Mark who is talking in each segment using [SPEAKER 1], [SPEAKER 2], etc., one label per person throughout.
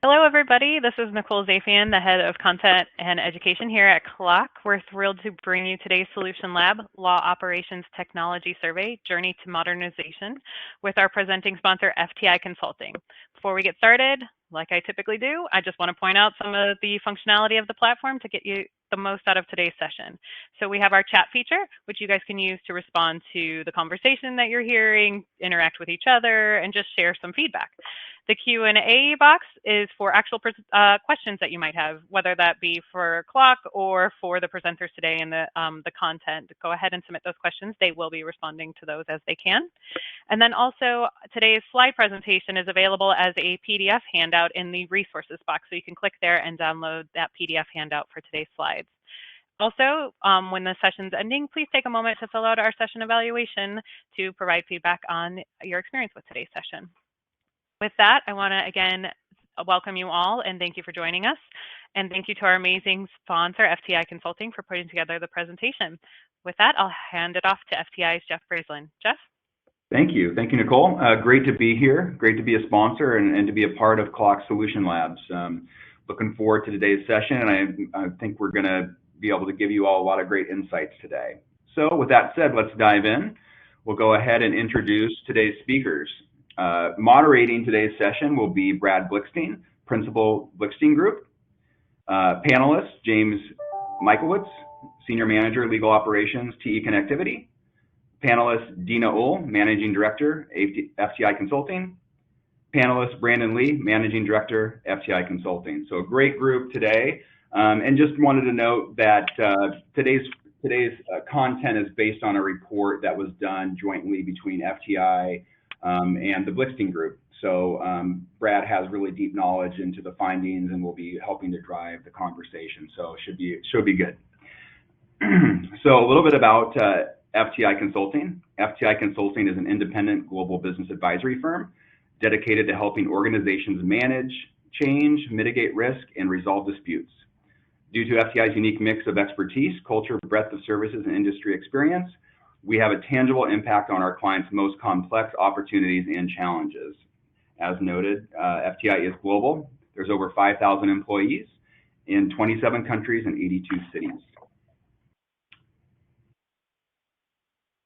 [SPEAKER 1] Hello, everybody. This is Nicole Zafian, the head of content and education here at CLOC. We're thrilled to bring you today's Solution Lab Law Operations Technology Survey Journey to Modernization with our presenting sponsor, FTI Consulting. Before we get started, like I typically do, I just want to point out some of the functionality of the platform to get you the most out of today's session. So we have our chat feature, which you guys can use to respond to the conversation that you're hearing, interact with each other, and just share some feedback. The Q&A box is for actual questions that you might have, whether that be for CLOC or for the presenters today and the content. Go ahead and submit those questions. They will be responding to those as they can. And then also today's slide presentation is available as a PDF handout in the resources box. So you can click there and download that PDF handout for today's slides. Also, when the session's ending, please take a moment to fill out our session evaluation to provide feedback on your experience with today's session. With that, I want to again welcome you all and thank you for joining us. And thank you to our amazing sponsor, FTI Consulting, for putting together the presentation. With that, I'll hand it off to FTI's Jeff Brazelin. Jeff?
[SPEAKER 2] Thank you. Thank you, Nicole. Great to be here. Great to be a sponsor and to be a part of CLOC Solution Labs. Looking forward to today's session, and I think we're going to be able to give you all a lot of great insights today. So with that said, let's dive in. We'll go ahead and introduce today's speakers. Moderating today's session will be Brad Blixton, Principal, Blixton Group. Panelist, James Michaelwitz, Senior Manager, Legal Operations, TE Connectivity. Panelist, Dina Ull, Managing Director, FTI Consulting. Panelist, Brandon Lee, Managing Director, FTI Consulting. So a great group today. And just wanted to note that today's content is based on a report that was done jointly between FTI and the Blixton Group. So Brad has really deep knowledge into the findings and will be helping to drive the conversation. So it should be good. So a little bit about FTI Consulting. FTI Consulting is an independent global business advisory firm dedicated to helping organizations manage, change, mitigate risk, and resolve disputes. Due to FTI's unique mix of expertise, culture, breadth of services, and industry experience, we have a tangible impact on our clients' most complex opportunities and challenges. As noted, FTI is global. There's over 5,000 employees in 27 countries and 82 cities.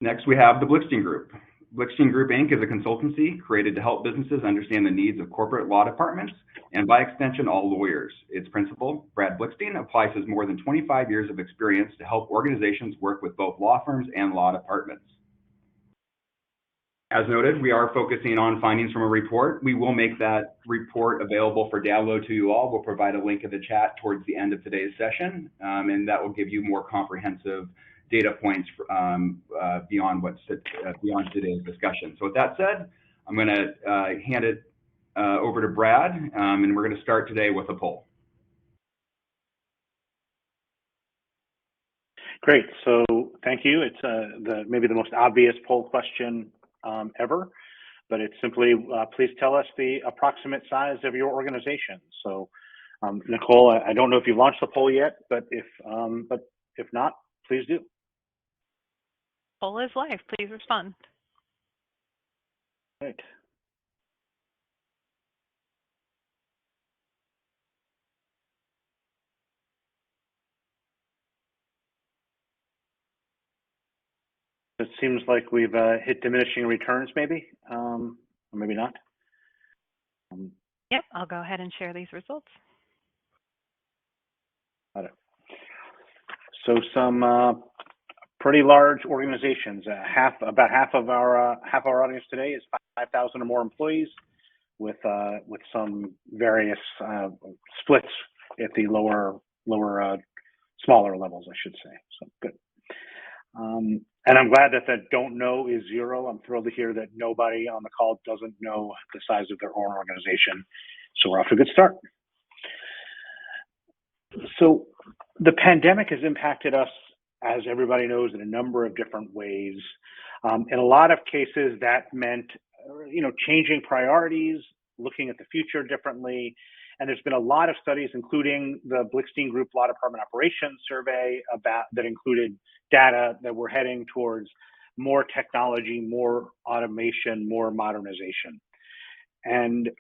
[SPEAKER 2] Next, we have the Blixton Group. Blixton Group, Inc. is a consultancy created to help businesses understand the needs of corporate law departments and, by extension, all lawyers. Its principal, Brad Blixton, applies his more than 25 years of experience to help organizations work with both law firms and law departments. As noted, we are focusing on findings from a report. We will make that report available for download to you all. We'll provide a link in the chat towards the end of today's session, and that will give you more comprehensive data points beyond today's discussion. So with that said, I'm going to hand it over to Brad, and we're going to start today with a poll.
[SPEAKER 3] Great. So thank you. It's maybe the most obvious poll question ever, but it's simply please tell us the approximate size of your organization. So Nicole, I don't know if you've launched the poll yet, but if not, please do.
[SPEAKER 1] Poll is live. Please respond.
[SPEAKER 3] Right. It seems like we've hit diminishing returns, maybe, or maybe not.
[SPEAKER 1] Yep, I'll go ahead and share these results.
[SPEAKER 3] Got it. So some pretty large organizations. About half of our audience today is 5,000 or more employees, with some various splits at the smaller levels, I should say. So good. And I'm glad that don't know is zero. I'm thrilled to hear that nobody on the call doesn't know the size of their own organization. So we're off to a good start. So the pandemic has impacted us, as everybody knows, in a number of different ways. In a lot of cases, that meant, changing priorities, looking at the future differently. And there's been a lot of studies, including the Blixton Group Law Department Operations Survey, that included data that we're heading towards more technology, more automation, more modernization. And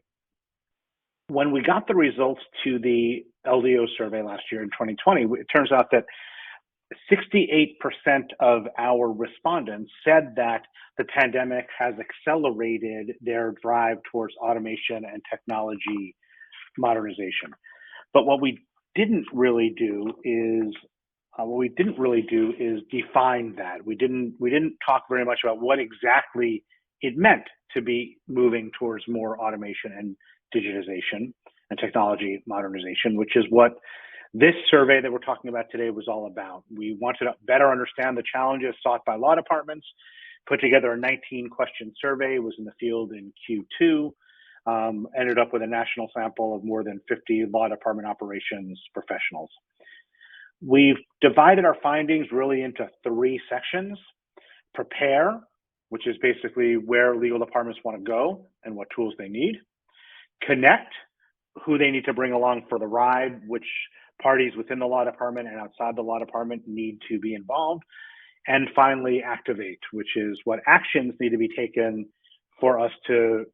[SPEAKER 3] When we got the results to the LDO survey last year in 2020, it turns out that 68% of our respondents said that the pandemic has accelerated their drive towards automation and technology modernization. But what we didn't really do is define that. We didn't talk very much about what exactly it meant to be moving towards more automation and digitization and technology modernization, which is what this survey that we're talking about today was all about. We wanted to better understand the challenges sought by law departments, put together a 19-question survey, was in the field in Q2, ended up with a national sample of more than 50 law department operations professionals. We've divided our findings really into 3 sections. Prepare, which is basically where legal departments want to go and what tools they need. Connect, who they need to bring along for the ride, which parties within the law department and outside the law department need to be involved. And finally, activate, which is what actions need to be taken for us to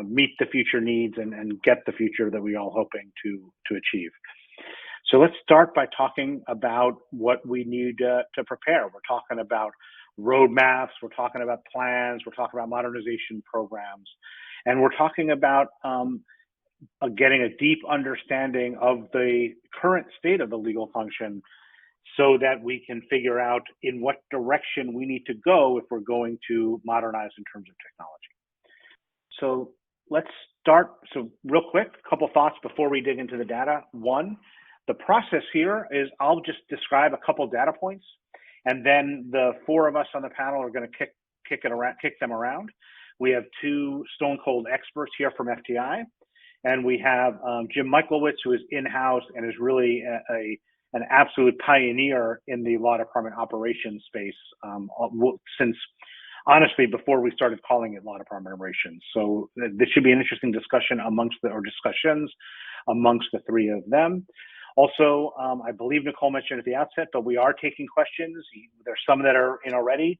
[SPEAKER 3] meet the future needs and get the future that we're all hoping to achieve. So let's start by talking about what we need to prepare. We're talking about roadmaps, we're talking about plans, we're talking about modernization programs, and we're talking about getting a deep understanding of the current state of the legal function so that we can figure out in what direction we need to go if we're going to modernize in terms of technology. So let's start. So real quick, a couple thoughts before we dig into the data. One, the process here is I'll just describe a couple data points, and then the 4 of us on the panel are going to kick them around. We have 2 stone cold experts here from FTI, and we have Jim Michaelwitz, who is in-house and is really an absolute pioneer in the law department operations space since, honestly, before we started calling it law department operations. So this should be an interesting discussion discussions amongst the 3 of them. Also, I believe Nicole mentioned at the outset, but we are taking questions. There's some that are in already.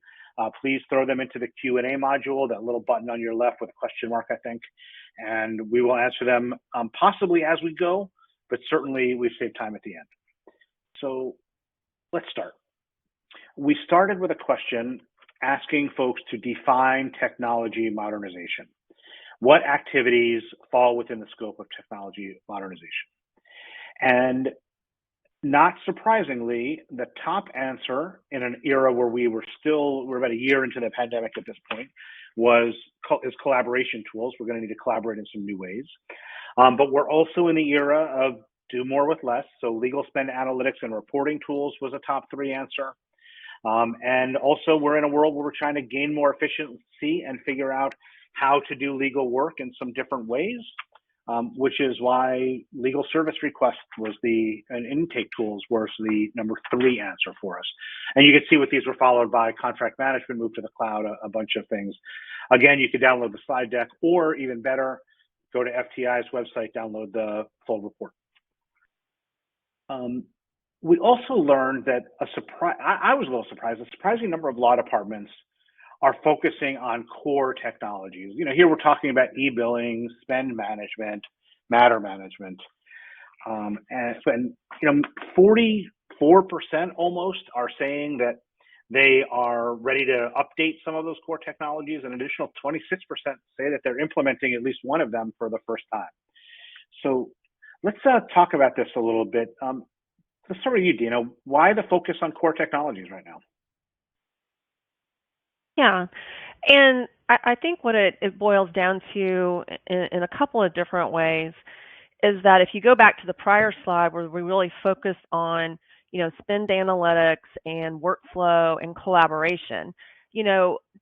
[SPEAKER 3] Please throw them into the Q&A module, that little button on your left with a question mark, I think, and we will answer them possibly as we go, but certainly we've saved time at the end. So let's start. We started with a question asking folks to define technology modernization. What activities fall within the scope of technology modernization? And not surprisingly, the top answer in an era where we're about a year into the pandemic at this point, is collaboration tools. We're going to need to collaborate in some new ways. But we're also in the era of do more with less. So legal spend analytics and reporting tools was a top 3 answer. And also we're in a world where we're trying to gain more efficiency and figure out how to do legal work in some different ways. Which is why legal service request and intake tools was the number 3 answer for us. And you can see what these were followed by: contract management, move to the cloud, a bunch of things. Again, you could download the slide deck, or even better, go to FTI's website, download the full report. We also learned that I was a little surprised, a surprising number of law departments are focusing on core technologies. Here we're talking about e-billing, spend management, matter management, and 44% almost are saying that they are ready to update some of those core technologies. An additional 26% say that they're implementing at least one of them for the first time. So let's talk about this a little bit. Let's start with you, Dina. Why the focus on core technologies right now?
[SPEAKER 4] Yeah, and I think what it boils down to in a couple of different ways is that if you go back to the prior slide where we really focused on, spend analytics and workflow and collaboration,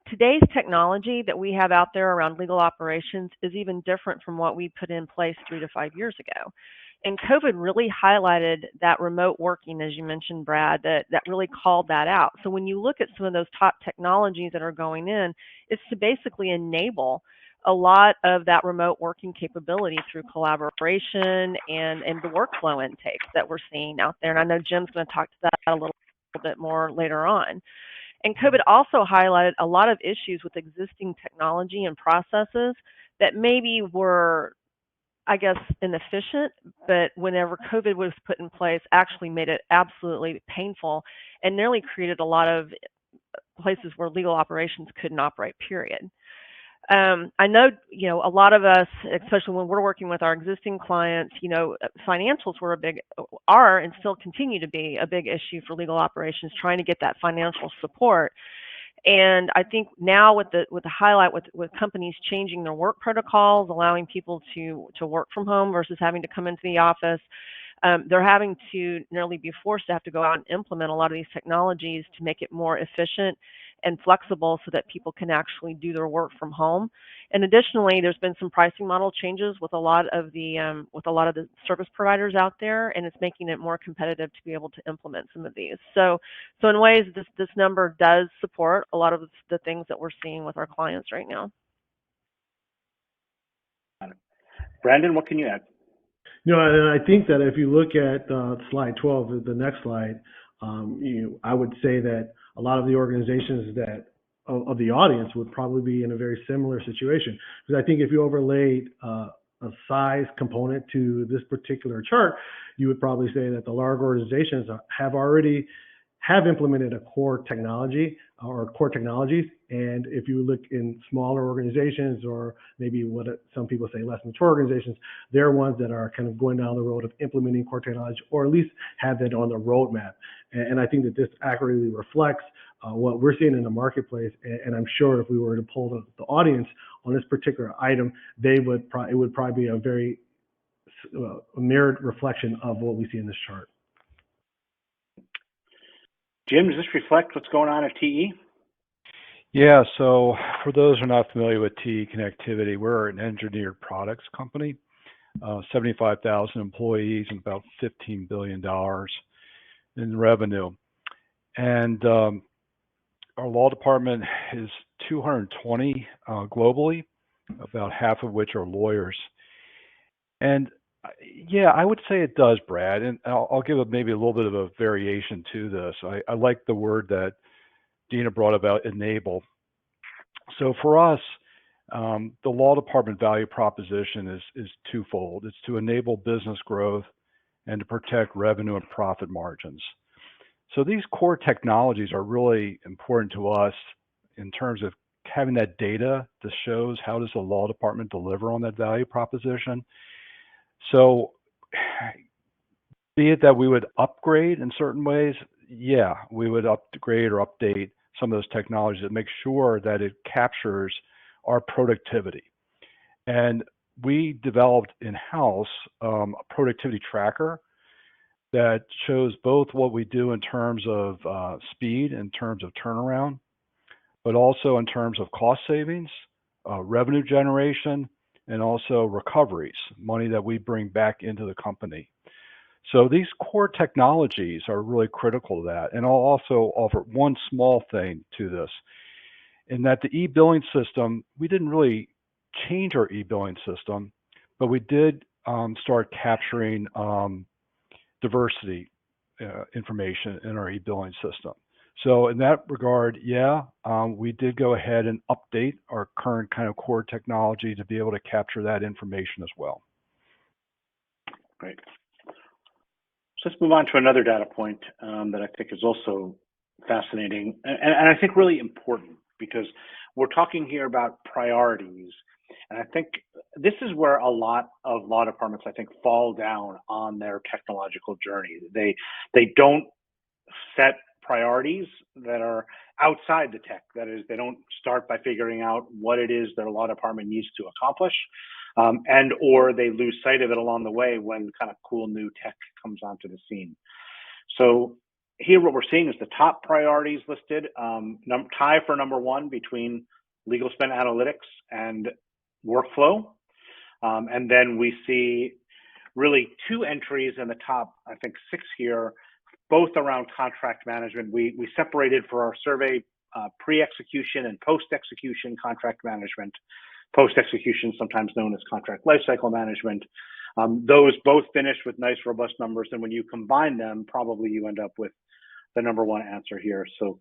[SPEAKER 4] today's technology that we have out there around legal operations is even different from what we put in place 3 to 5 years ago. And COVID really highlighted that remote working, as you mentioned, Brad, that really called that out. So when you look at some of those top technologies that are going in, it's to basically enable a lot of that remote working capability through collaboration and the workflow intakes that we're seeing out there. And I know Jim's going to talk to that a little bit more later on. And COVID also highlighted a lot of issues with existing technology and processes that maybe were I guess, inefficient, but whenever COVID was put in place, actually made it absolutely painful and nearly created a lot of places where legal operations couldn't operate, period. I know, a lot of us, especially when we're working with our existing clients, financials are and still continue to be a big issue for legal operations, trying to get that financial support. And I think now with the highlight with companies changing their work protocols, allowing people to work from home versus having to come into the office, they're having to nearly be forced to have to go out and implement a lot of these technologies to make it more efficient and flexible so that people can actually do their work from home. And additionally, there's been some pricing model changes with a lot of the service providers out there, and it's making it more competitive to be able to implement some of these. So in ways, this number does support a lot of the things that we're seeing with our clients right now.
[SPEAKER 3] Brandon, what can you add?
[SPEAKER 5] And I think that if you look at slide 12, the next slide, I would say that a lot of the organizations of the audience would probably be in a very similar situation. Because I think if you overlaid a size component to this particular chart, you would probably say that the large organizations have implemented a core technology or core technologies. And if you look in smaller organizations, or maybe what some people say less mature organizations, they're ones that are kind of going down the road of implementing core technology, or at least have it on the roadmap. And I think that this accurately reflects what we're seeing in the marketplace. And I'm sure if we were to poll the audience on this particular item, it would probably be a very mirrored reflection of what we see in this chart.
[SPEAKER 3] Jim, does this reflect what's going on at TE?
[SPEAKER 6] Yeah, so for those who are not familiar with TE Connectivity, we're an engineered products company, 75,000 employees and about $15 billion in revenue. And our law department is 220 globally, about half of which are lawyers. And yeah, I would say it does, Brad, and I'll give maybe a little bit of a variation to this. I like the word that Dina brought about, enable. So for us, the law department value proposition is twofold. It's to enable business growth and to protect revenue and profit margins. So these core technologies are really important to us in terms of having that data that shows how does the law department deliver on that value proposition. So be it that we would upgrade in certain ways, yeah, we would upgrade or update some of those technologies that make sure that it captures our productivity. And we developed in-house a productivity tracker that shows both what we do in terms of speed, in terms of turnaround, but also in terms of cost savings, revenue generation, and also recoveries, money that we bring back into the company. So these core technologies are really critical to that. And I'll also offer one small thing to this, in that the e-billing system, we didn't really change our e-billing system, but we did start capturing diversity information in our e-billing system. So in that regard, yeah, we did go ahead and update our current kind of core technology to be able to capture that information as well.
[SPEAKER 3] Great. So let's move on to another data point that I think is also fascinating and I think really important, because we're talking here about priorities. And I think this is where a lot of law departments, I think, fall down on their technological journey. They don't set priorities that are outside the tech. That is, they don't start by figuring out what it is their law department needs to accomplish, or they lose sight of it along the way when kind of cool new tech comes onto the scene. So here what we're seeing is the top priorities listed, tie for number one between legal spend analytics and workflow. And then we see really two entries in the top, I think 6 here, both around contract management. We separated for our survey pre-execution and post-execution contract management. Post-execution, sometimes known as contract lifecycle management. Those both finished with nice, robust numbers. And when you combine them, probably you end up with the number one answer here. So,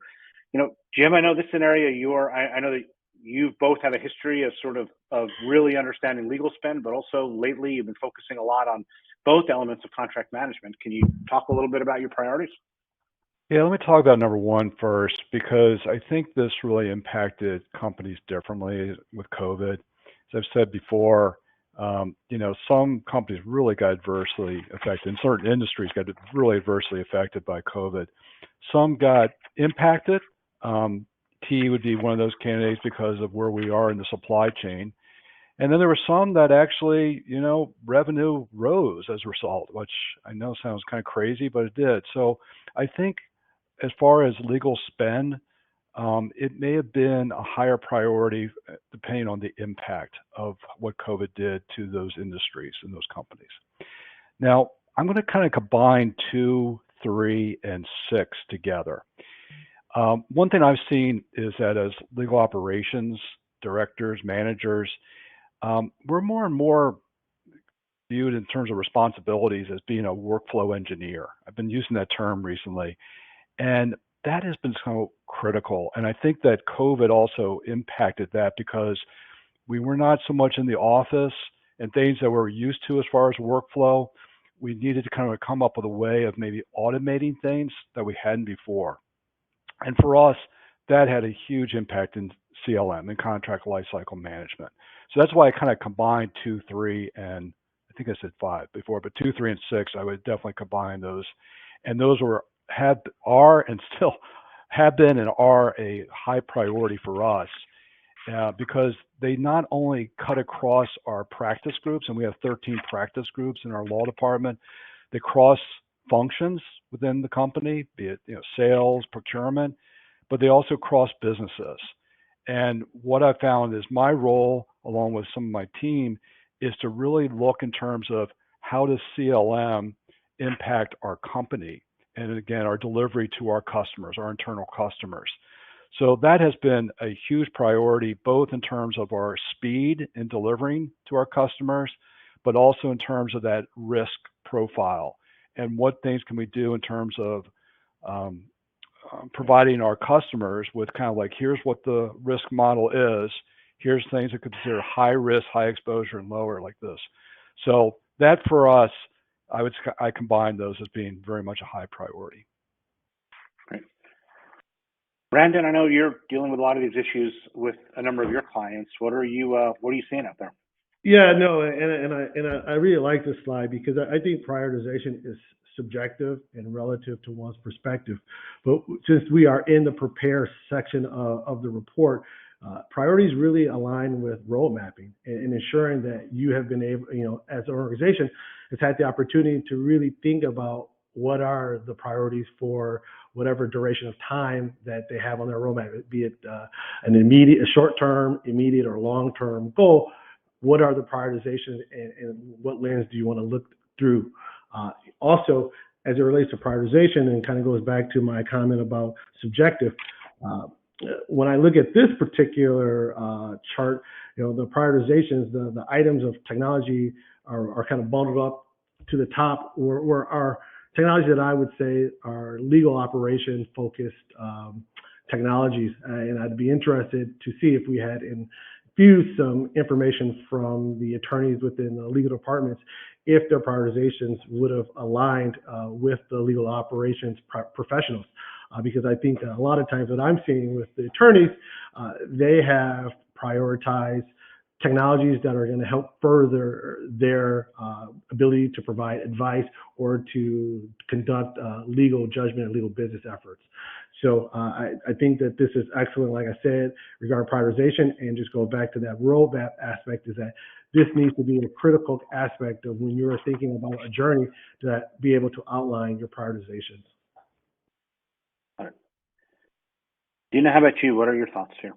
[SPEAKER 3] Jim, I know this is an area I know that you've both had a history of of really understanding legal spend, but also lately you've been focusing a lot on both elements of contract management. Can you talk a little bit about your priorities?
[SPEAKER 6] Yeah, let me talk about number one first, because I think this really impacted companies differently with COVID. As I've said before, some companies really got adversely affected, and certain industries got really adversely affected by COVID. Some got impacted. T would be one of those candidates because of where we are in the supply chain. And then there were some that actually, revenue rose as a result, which I know sounds kind of crazy, but it did. So I think as far as legal spend, it may have been a higher priority depending on the impact of what COVID did to those industries and those companies. Now, I'm going to kind of combine 2, 3, and 6 together. One thing I've seen is that as legal operations directors, managers, we're more and more viewed in terms of responsibilities as being a workflow engineer. I've been using that term recently, and that has been so critical. And I think that COVID also impacted that because we were not so much in the office and things that we're used to as far as workflow. We needed to kind of come up with a way of maybe automating things that we hadn't before. And for us, that had a huge impact in CLM, in contract lifecycle management. So that's why I kind of combined 2, 3, and I think I said 5 before, but 2, 3, and 6, I would definitely combine those. And those are and still have been and are a high priority for us because they not only cut across our practice groups, and we have 13 practice groups in our law department, they cross functions within the company, be it sales, procurement, but they also cross businesses. And what I found is my role, along with some of my team, is to really look in terms of how does CLM impact our company, and again, our delivery to our customers, our internal customers. So that has been a huge priority, both in terms of our speed in delivering to our customers, but also in terms of that risk profile and what things can we do in terms of providing our customers with kind of like, here's what the risk model is, here's things that consider high risk, high exposure, and lower like this. So that for us, I combine those as being very much a high priority.
[SPEAKER 3] Great. Brandon, I know you're dealing with a lot of these issues with a number of your clients. What are you seeing out there?
[SPEAKER 5] Yeah, no, and I really like this slide because I think prioritization is subjective and relative to one's perspective. But since we are in the prepare section of the report, priorities really align with role mapping and ensuring that you have been able, as an organization, has had the opportunity to really think about what are the priorities for whatever duration of time that they have on their roadmap, be it an immediate, short-term, immediate, or long-term goal. What are the prioritizations and what lens do you want to look through? Also, as it relates to prioritization, and kind of goes back to my comment about subjective, when I look at this particular chart, the prioritizations, the items of technology are kind of bundled up to the top, where our technology that I would say are legal operation focused technologies. And I'd be interested to see if we had infused some information from the attorneys within the legal departments, if their prioritizations would have aligned with the legal operations professionals. Because I think that a lot of times what I'm seeing with the attorneys, they have prioritized technologies that are going to help further their ability to provide advice or to conduct legal judgment and legal business efforts. So I think that this is excellent, like I said, regarding prioritization, and just go back to that roadmap aspect, is that this needs to be a critical aspect of when you're thinking about a journey, to be able to outline your prioritizations.
[SPEAKER 3] Dina, how about you? What are your thoughts here?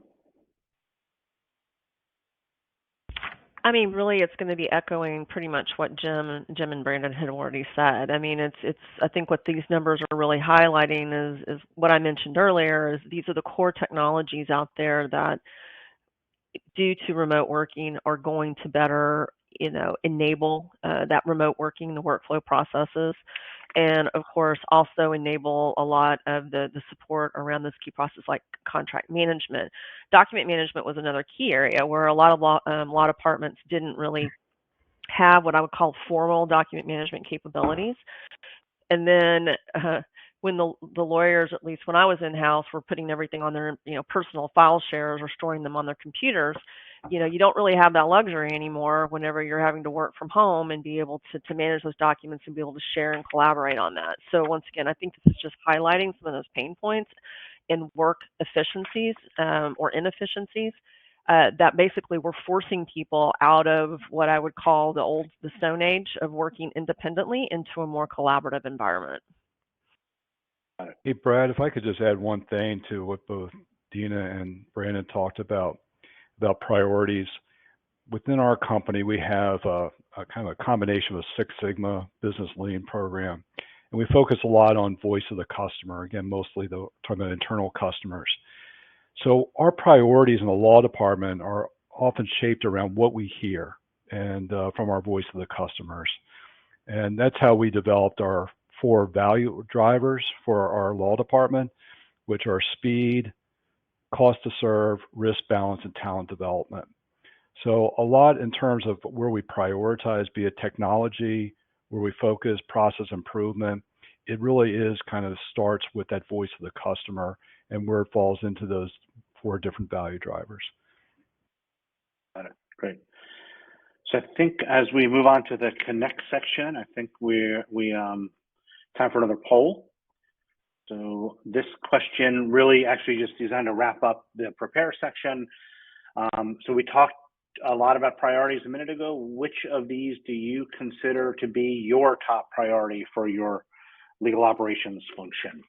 [SPEAKER 4] I mean, really, it's going to be echoing pretty much what Jim and Brandon had already said. I mean, it's. I think what these numbers are really highlighting is what I mentioned earlier. Is these are the core technologies out there that, due to remote working, are going to better, enable that remote working, the workflow processes. and of course also enable a lot of the support around those key processes like contract management. Document management was another key area where a lot of law departments didn't really have what I would call formal document management capabilities. And then when the lawyers, at least when I was in-house, were putting everything on their personal file shares or storing them on their computers, you don't really have that luxury anymore whenever you're having to work from home and be able to manage those documents and be able to share and collaborate on that. So once again, I think this is just highlighting some of those pain points in work efficiencies or inefficiencies that basically were forcing people out of what I would call the Stone Age of working independently into a more collaborative environment.
[SPEAKER 6] Hey, Brad, if I could just add one thing to what both Dina and Brandon talked about priorities. Within our company, we have a kind of a combination of a Six Sigma business lean program. And we focus a lot on voice of the customer, again, mostly talking about internal customers. So our priorities in the law department are often shaped around what we hear and from our voice of the customers. And that's how we developed our 4 value drivers for our law department, which are speed, cost to serve, risk balance, and talent development. So a lot in terms of where we prioritize, be it technology, where we focus process improvement, it really is kind of starts with that voice of the customer and where it falls into those 4 different value drivers.
[SPEAKER 3] Got it. Great. So I think as we move on to the connect section, I think we time for another poll. So this question really actually just designed to wrap up the prepare section. So we talked a lot about priorities a minute ago. Which of these do you consider to be your top priority for your legal operations function?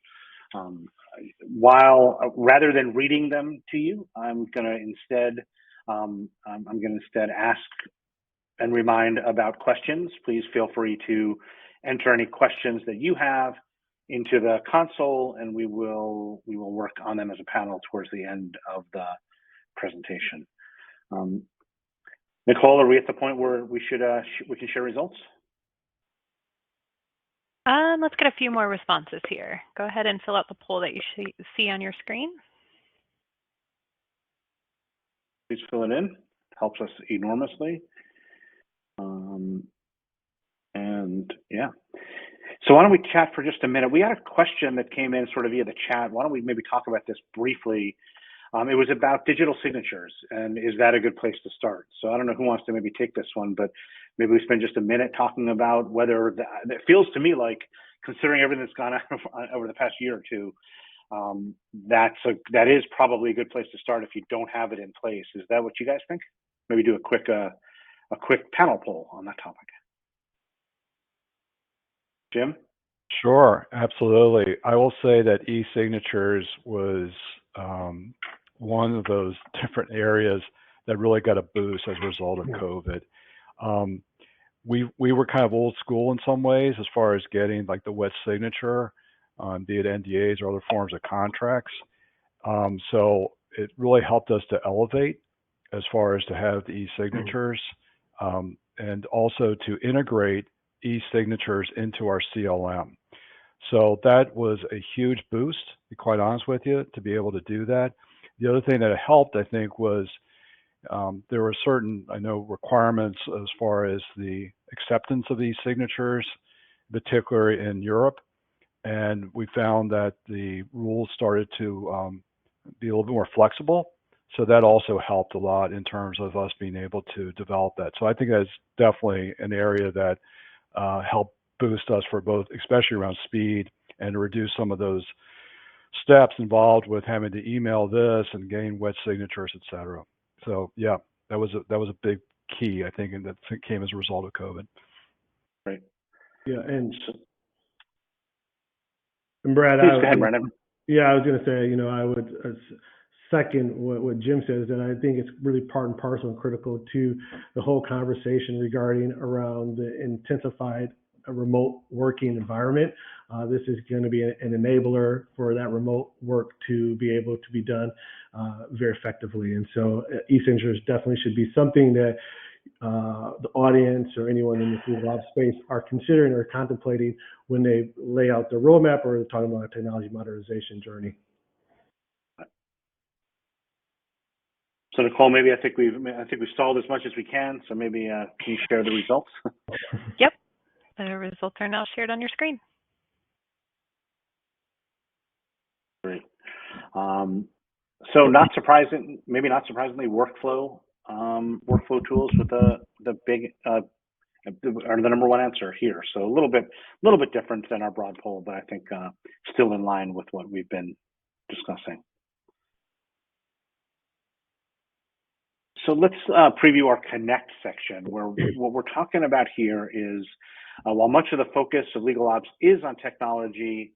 [SPEAKER 3] Rather than reading them to you, I'm going to instead ask and remind about questions. Please feel free to enter any questions that you have into the console, and we will work on them as a panel towards the end of the presentation. Nicole, are we at the point where we can share results?
[SPEAKER 1] Let's get a few more responses here. Go ahead and fill out the poll that you see on your screen.
[SPEAKER 3] Please fill it in. It helps us enormously. And yeah. So why don't we chat for just a minute? We had a question that came in sort of via the chat. Why don't we maybe talk about this briefly? It was about digital signatures, and is that a good place to start? So I don't know who wants to maybe take this one, but maybe we spend just a minute talking about whether it feels to me like, considering everything that's gone on over the past year or two, that is probably a good place to start if you don't have it in place. Is that what you guys think? Maybe do a quick panel poll on that topic. Jim?
[SPEAKER 6] Sure, absolutely. I will say that e-signatures was one of those different areas that really got a boost as a result of COVID. We were kind of old school in some ways as far as getting like the wet signature, be it NDAs or other forms of contracts. So it really helped us to elevate as far as to have the e-signatures and also to integrate e-signatures into our CLM. So that was a huge boost, to be quite honest with you, to be able to do that. The other thing that helped, I think, was there were certain, requirements as far as the acceptance of these signatures, particularly in Europe. And we found that the rules started to be a little bit more flexible. So that also helped a lot in terms of us being able to develop that. So I think that's definitely an area that helped boost us for both, especially around speed and to reduce some of those steps involved with having to email this and getting wet signatures, et cetera. So yeah, that was a big key, I think, and that came as a result of COVID.
[SPEAKER 3] Right.
[SPEAKER 5] Yeah, and Brad,
[SPEAKER 3] please go ahead, Brandon.
[SPEAKER 5] Yeah, I was going to say, I would second what Jim says, and I think it's really part and parcel and critical to the whole conversation regarding around the intensified remote working environment. This is going to be an enabler for that remote work to be able to be done very effectively. And so e-signatures definitely should be something that the audience or anyone in the legal ops space are considering or contemplating when they lay out their roadmap or they're talking about a technology modernization journey.
[SPEAKER 3] So Nicole, maybe I think we've stalled as much as we can. So maybe can you share the results?
[SPEAKER 1] Yep, the results are now shared on your screen.
[SPEAKER 3] Great. So not surprisingly, workflow tools with the big are the number one answer here. So a little bit different than our broad poll, but I think still in line with what we've been discussing. So let's preview our Connect section, where what we're talking about here is, while much of the focus of legal ops is on technology,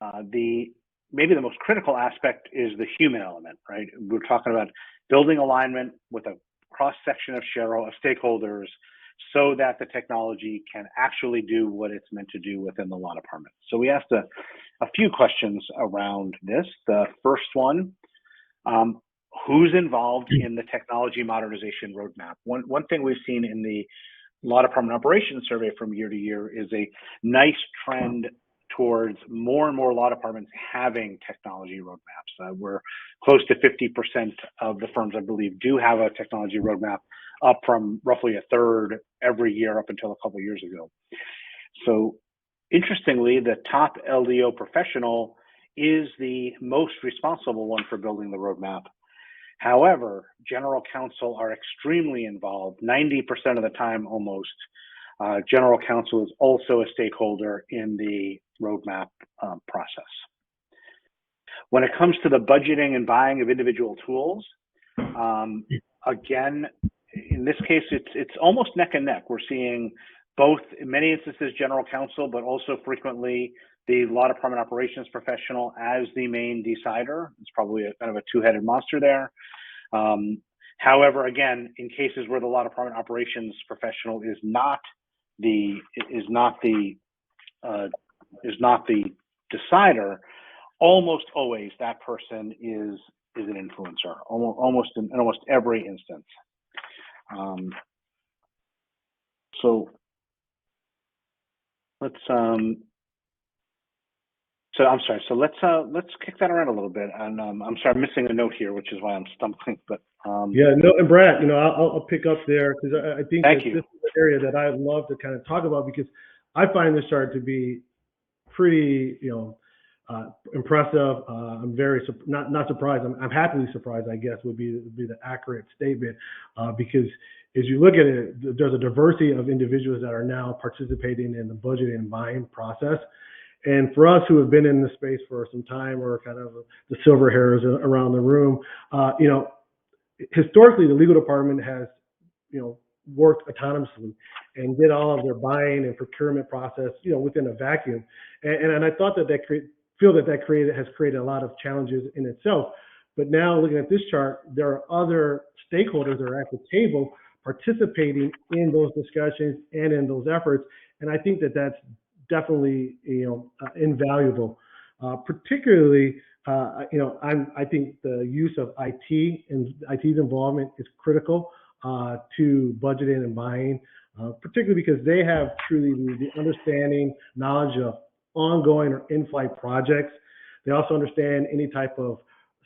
[SPEAKER 3] maybe the most critical aspect is the human element, right? We're talking about building alignment with a cross-section of stakeholders so that the technology can actually do what it's meant to do within the law department. So we asked a few questions around this. The first one, who's involved in the technology modernization roadmap? One thing we've seen in the law department operations survey from year to year is a nice trend towards more and more law departments having technology roadmaps. We're close to 50% of the firms, I believe, do have a technology roadmap, up from roughly a third every year up until a couple of years ago. So interestingly, the top LDO professional is the most responsible one for building the roadmap. However, general counsel are extremely involved, 90% of the time almost. General counsel is also a stakeholder in the roadmap process. When it comes to the budgeting and buying of individual tools, again, in this case, it's almost neck and neck. We're seeing both, in many instances, general counsel, but also frequently the law department operations professional as the main decider. It's probably kind of a two-headed monster there. However, again, in cases where the law department operations professional is not the decider, almost always that person is an influencer, almost in almost every instance. So let's So I'm sorry. So let's kick that around a little bit. And I'm sorry, I'm missing a note here, which is why I'm stumbling. But
[SPEAKER 5] yeah, no, and Brad, I'll pick up there because I think
[SPEAKER 3] Thank
[SPEAKER 5] that
[SPEAKER 3] you.
[SPEAKER 5] this is an area that I'd love to kind of talk about because I find this chart to be pretty, impressive. I'm very not surprised. I'm happily surprised, I guess, would be the accurate statement because as you look at it, there's a diversity of individuals that are now participating in the budgeting and buying process. And for us who have been in the space for some time, or kind of the silver hairs around the room, historically the legal department has, worked autonomously and did all of their buying and procurement process, within a vacuum. And I thought that has created a lot of challenges in itself. But now looking at this chart, there are other stakeholders that are at the table participating in those discussions and in those efforts. And I think that that's definitely, invaluable. Particularly, I think the use of IT and IT's involvement is critical to budgeting and buying, particularly because they have truly the understanding, knowledge of ongoing or in-flight projects. They also understand any type of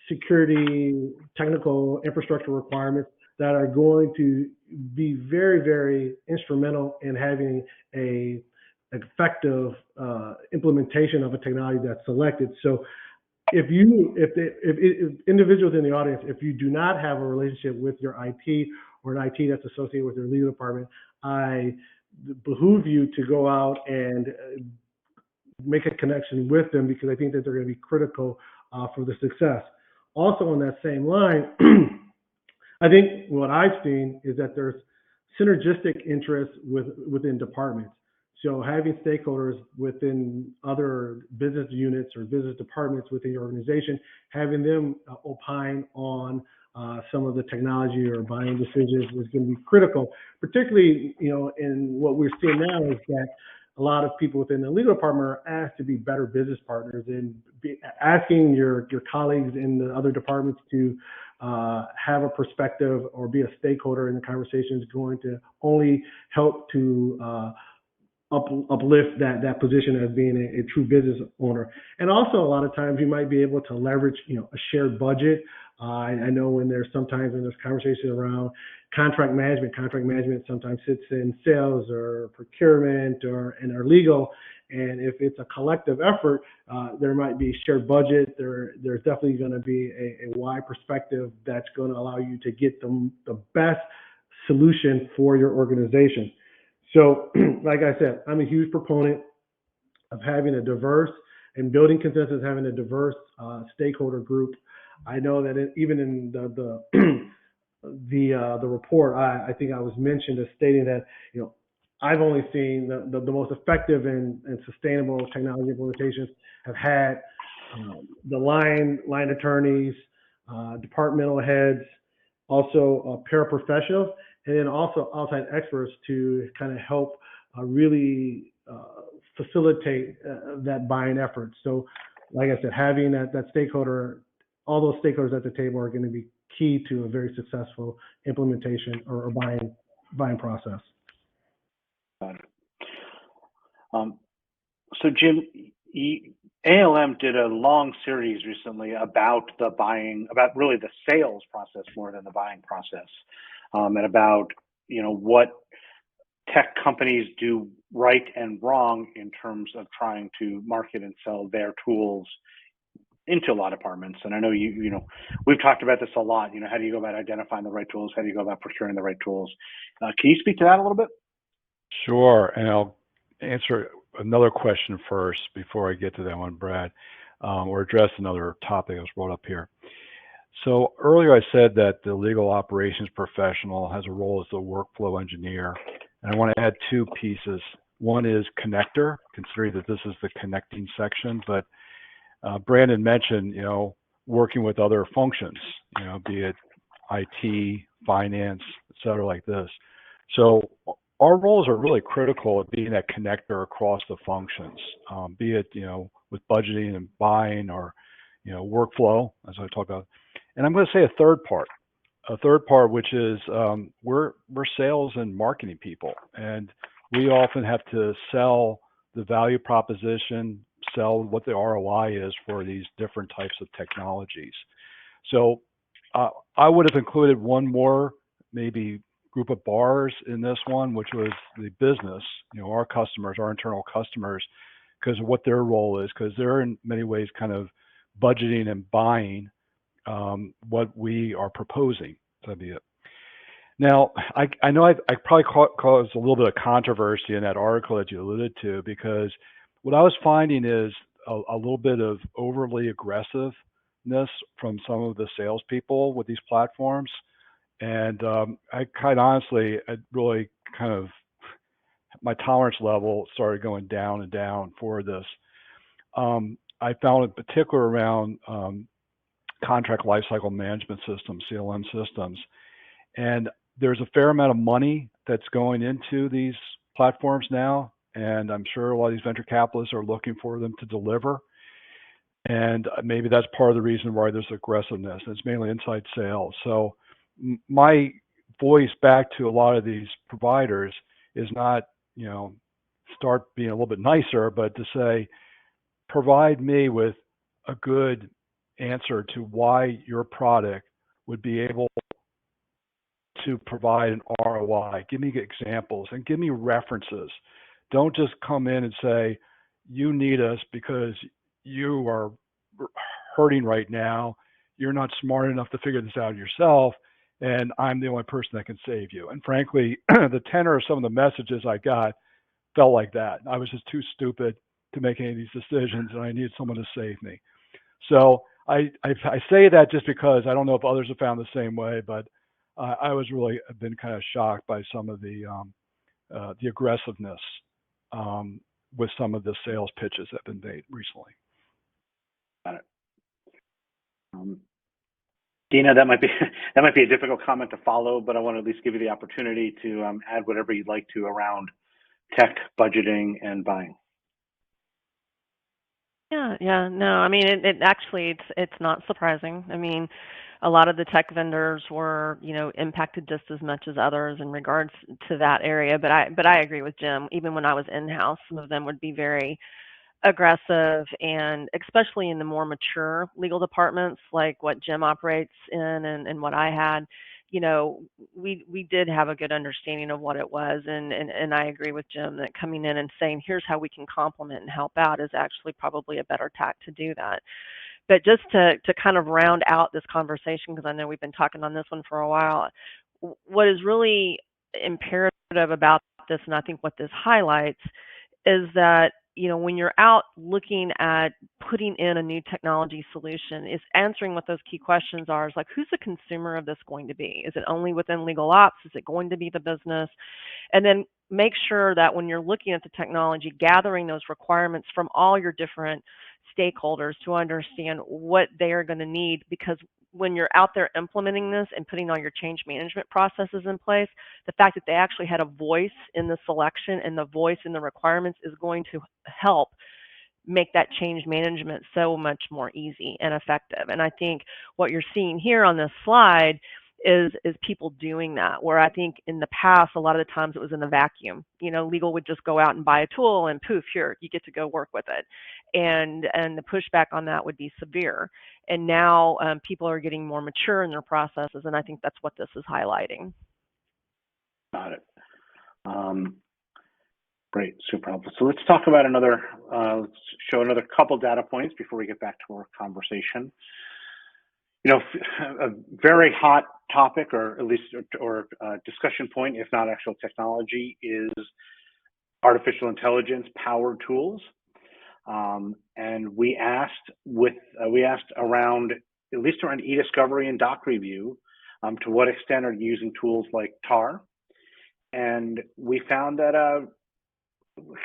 [SPEAKER 5] security, technical infrastructure requirements that are going to be very, very instrumental in having a effective implementation of a technology that's selected. So if individuals in the audience, if you do not have a relationship with your IT or an IT that's associated with your legal department, I behoove you to go out and make a connection with them because I think that they're going to be critical for the success. Also on that same line, I think what I've seen is that there's synergistic interests within departments. So having stakeholders within other business units or business departments within your organization, having them opine on some of the technology or buying decisions is going to be critical, particularly, in what we're seeing now is that a lot of people within the legal department are asked to be better business partners and asking your colleagues in the other departments to have a perspective or be a stakeholder in the conversation is going to only help to uplift that position as being a true business owner. And also, a lot of times you might be able to leverage, a shared budget. I know when there's conversation around contract management sometimes sits in sales or procurement or legal. And if it's a collective effort, there might be shared budget. There's definitely going to be a wide perspective that's going to allow you to get the best solution for your organization. So, like I said, I'm a huge proponent of having a diverse and building consensus, having a diverse stakeholder group. I know that even in the report, I think I was mentioned as stating that I've only seen the most effective and sustainable technology implementations have had the line attorneys, departmental heads, also paraprofessionals, and then also outside experts to kind of help really facilitate that buying effort. So, like I said, having that stakeholder, all those stakeholders at the table are going to be key to a very successful implementation or buying process.
[SPEAKER 3] So, Jim, ALM did a long series recently about really the sales process more than the buying process, and about what tech companies do right and wrong in terms of trying to market and sell their tools into a lot of departments. And I know we've talked about this a lot. How do you go about identifying the right tools? How do you go about procuring the right tools? Can you speak to that a little bit?
[SPEAKER 6] Sure, and I'll answer another question first before I get to that one, Brad, or address another topic that was brought up here. So earlier I said that the legal operations professional has a role as a workflow engineer, and I want to add two pieces. One is connector, considering that this is the connecting section, but Brandon mentioned, working with other functions, be it IT, finance, et cetera, like this. So our roles are really critical at being that connector across the functions, be it, with budgeting and buying or, workflow, as I talked about. And I'm going to say a third part, which is we're sales and marketing people, and we often have to sell the value proposition, sell what the ROI is for these different types of technologies. So I would have included one more, maybe group of bars in this one, which was the business, our customers, our internal customers, because of what their role is, because they're in many ways kind of budgeting and buying what we are proposing. That'd be it. Now, I know I probably caused a little bit of controversy in that article that you alluded to, because what I was finding is a little bit of overly aggressiveness from some of the salespeople with these platforms. And I quite honestly, really kind of, my tolerance level started going down and down for this. I found in particular around contract lifecycle management systems, CLM systems. And there's a fair amount of money that's going into these platforms now. And I'm sure a lot of these venture capitalists are looking for them to deliver. And maybe that's part of the reason why there's aggressiveness. It's mainly inside sales. So my voice back to a lot of these providers is not, start being a little bit nicer, but to say, provide me with a good answer to why your product would be able to provide an ROI. Give me examples and give me references. Don't just come in and say, you need us because you are hurting right now. You're not smart enough to figure this out yourself, and I'm the only person that can save you. And frankly, the tenor of some of the messages I got felt like that. I was just too stupid to make any of these decisions, and I needed someone to save me. So I say that just because I don't know if others have found the same way, but I was really been kind of shocked by some of the aggressiveness with some of the sales pitches that have been made recently.
[SPEAKER 3] Got it. Dina, that might be a difficult comment to follow, but I want to at least give you the opportunity to add whatever you'd like to around tech budgeting and buying.
[SPEAKER 4] Yeah, no, I mean, it actually, it's not surprising. I mean, A lot of the tech vendors were, impacted just as much as others in regards to that area. But I agree with Jim. Even when I was in-house, some of them would be very aggressive, and especially in the more mature legal departments like what Jim operates in and what I had, we did have a good understanding of what it was, and I agree with Jim that coming in and saying here's how we can complement and help out is actually probably a better tack to do that. But just to kind of round out this conversation, because I know we've been talking on this one for a while, what is really imperative about this, and I think what this highlights, is that when you're out looking at putting in a new technology solution, is answering what those key questions are, is like, who's the consumer of this going to be? Is it only within legal ops? Is it going to be the business? And then make sure that when you're looking at the technology, gathering those requirements from all your different stakeholders to understand what they are going to need, because when you're out there implementing this and putting all your change management processes in place, the fact that they actually had a voice in the selection and the voice in the requirements is going to help make that change management so much more easy and effective. And I think what you're seeing here on this slide is people doing that, where I think in the past, a lot of the times it was in a vacuum. Legal would just go out and buy a tool and poof, here, you get to go work with it. And the pushback on that would be severe. And now people are getting more mature in their processes, and I think that's what this is highlighting.
[SPEAKER 3] Got it. Great, super helpful. So let's talk about let's show another couple data points before we get back to our conversation. A very hot topic, or at least discussion point, if not actual technology, is artificial intelligence powered tools. And we asked around, at least around e-discovery and doc review, to what extent are you using tools like TAR? And we found that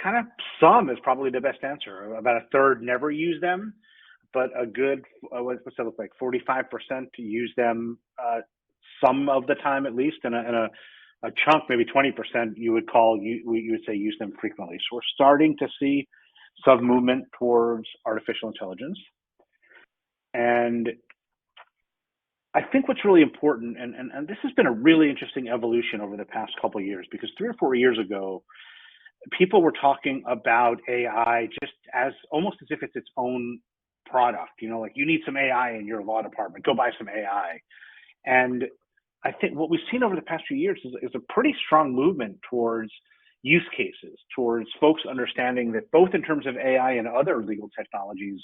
[SPEAKER 3] kind of some is probably the best answer. About a third never use them, but a good, what's that look like? 45% to use them some of the time at least, and a chunk, maybe 20%, you would say use them frequently. So we're starting to see some movement towards artificial intelligence. And I think what's really important, and this has been a really interesting evolution over the past couple of years, because 3 or 4 years ago, people were talking about AI just as almost as if it's its own product. Like, you need some AI in your law department, go buy some AI. And I think what we've seen over the past few years is a pretty strong movement towards use cases, towards folks understanding that both in terms of AI and other legal technologies,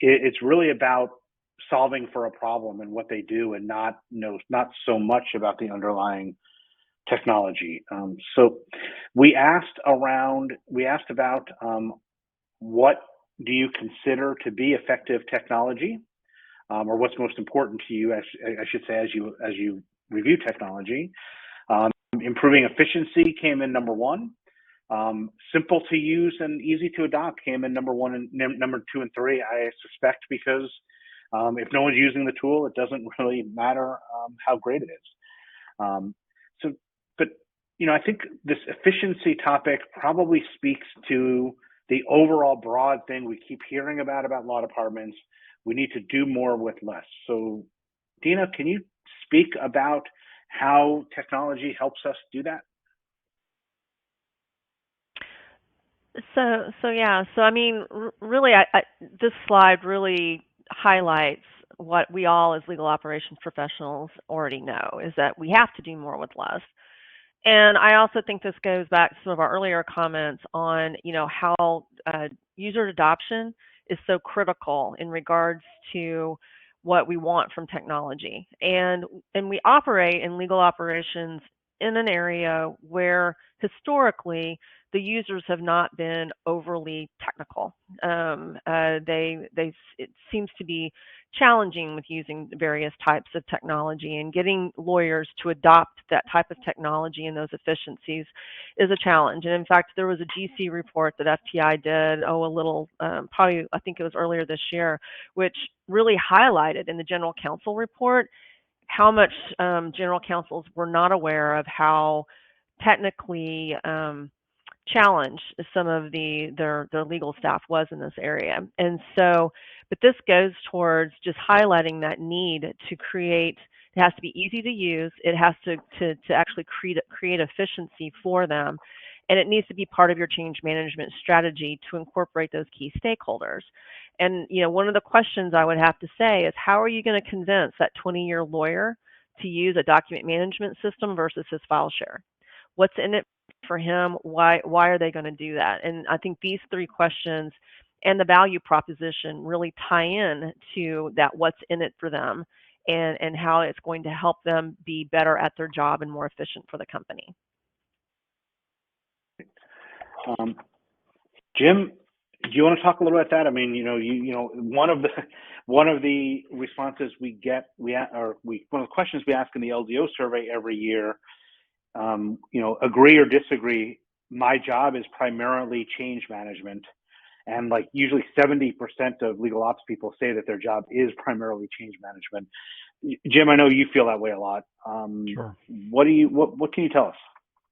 [SPEAKER 3] it's really about solving for a problem and what they do, and not so much about the underlying technology. So we asked about what do you consider to be effective technology, or what's most important to you, I should say, as you review technology. Improving efficiency came in number one. Simple to use and easy to adopt came in number one, and number 2 and 3. I suspect because if no one's using the tool, it doesn't really matter how great it is. But I think this efficiency topic probably speaks to the overall broad thing we keep hearing about law departments. We need to do more with less. So, Dina, can you speak about how technology helps us do that?
[SPEAKER 4] So yeah. So I mean, really, this slide really highlights what we all as legal operations professionals already know, is that we have to do more with less. And I also think this goes back to some of our earlier comments on, how user adoption is so critical in regards to what we want from technology. And we operate in legal operations in an area where historically the users have not been overly technical. It seems to be challenging with using various types of technology, and getting lawyers to adopt that type of technology and those efficiencies is a challenge. And in fact, there was a GC report that FTI did, probably, I think it was earlier this year, which really highlighted in the general counsel report how much general counsels were not aware of how technically challenge some of their legal staff was in this area. And so, but this goes towards just highlighting that need to create. It has to be easy to use. It has to actually create efficiency for them, and it needs to be part of your change management strategy to incorporate those key stakeholders. And one of the questions I would have to say is, how are you going to convince that 20-year lawyer to use a document management system versus his file share? What's in it for him? Why are they going to do that? And I think these three questions and the value proposition really tie in to that, what's in it for them, and how it's going to help them be better at their job and more efficient for the company.
[SPEAKER 3] Jim, do you want to talk a little about that? I mean, one of the responses we get, one of the questions we ask in the LDO survey every year, agree or disagree, my job is primarily change management. And like usually 70% of legal ops people say that their job is primarily change management. Jim, I know you feel that way a lot.
[SPEAKER 6] Sure.
[SPEAKER 3] What can you tell us?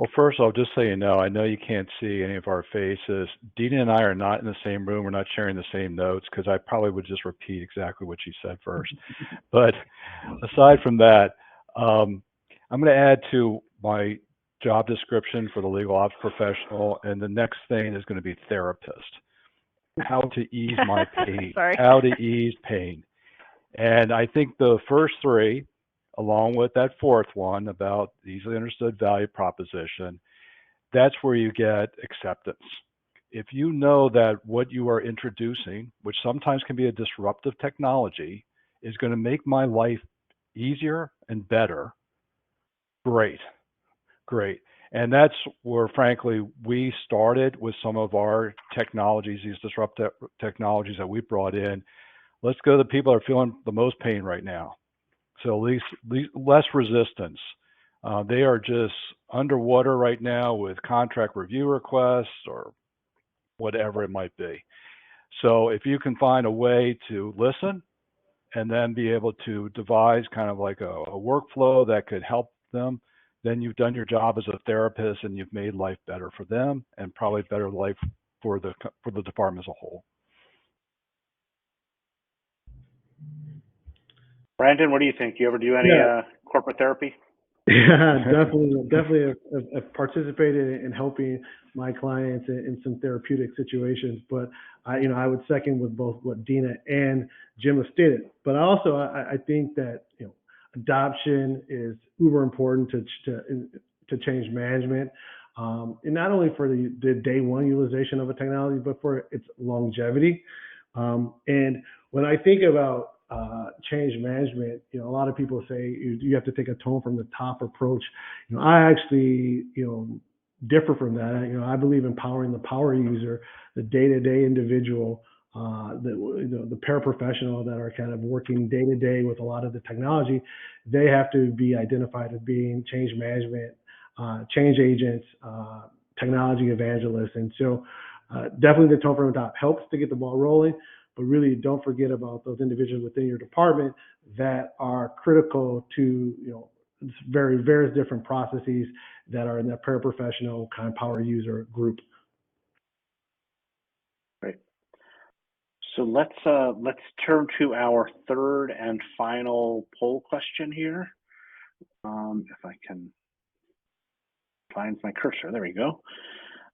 [SPEAKER 6] Well, first, I'll just say, I know you can't see any of our faces. Dina and I are not in the same room. We're not sharing the same notes, because I probably would just repeat exactly what she said first. But aside from that, I'm going to add to my job description for the legal ops professional, and the next thing is going to be therapist. How to ease my pain. How to ease pain. And I think the first three, along with that fourth one about the easily understood value proposition, that's where you get acceptance. If you know that what you are introducing, which sometimes can be a disruptive technology, is going to make my life easier and better, great. And that's where, frankly, we started with some of our technologies, these disruptive technologies that we brought in. Let's go to the people that are feeling the most pain right now. So at least less resistance. They are just underwater right now with contract review requests or whatever it might be. So if you can find a way to listen and then be able to devise kind of like a workflow that could help them, then you've done your job as a therapist, and you've made life better for them, and probably better life for the department as a whole.
[SPEAKER 3] Brandon, what do you think? Do you ever do any corporate therapy?
[SPEAKER 5] Yeah, definitely have participated in helping my clients in some therapeutic situations. But I would second with both what Dina and Jim have stated. But also, I think that adoption is uber important to change management, and not only for the day one utilization of a technology, but for its longevity. And when I think about change management, a lot of people say you have to take a tone from the top approach. I actually, differ from that. I believe empowering the power user, the day-to-day individual, the paraprofessional that are kind of working day-to-day with a lot of the technology. They have to be identified as being change management, change agents, technology evangelists. And so definitely the tone from the top helps to get the ball rolling. But really, don't forget about those individuals within your department that are critical to various different processes that are in that paraprofessional kind of power user group.
[SPEAKER 3] Great. So let's turn to our third and final poll question here. If I can find my cursor, there we go.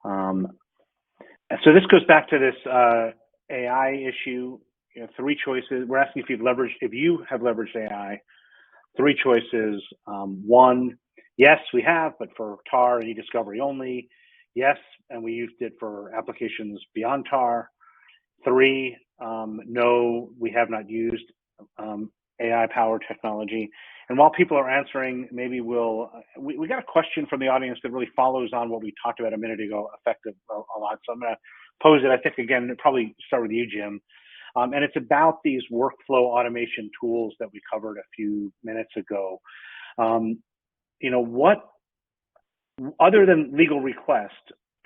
[SPEAKER 3] So this goes back to this AI issue. Three choices. We're asking if you have leveraged AI. Three choices. One, yes, we have, but for TAR and e-discovery only. Yes, and we used it for applications beyond TAR. Three, no, we have not used AI-powered technology. And while people are answering, maybe we got a question from the audience that really follows on what we talked about a minute ago, effective a lot. So I'm going to pose it, I think, again, probably start with you, Jim. And it's about these workflow automation tools that we covered a few minutes ago. What, other than legal request,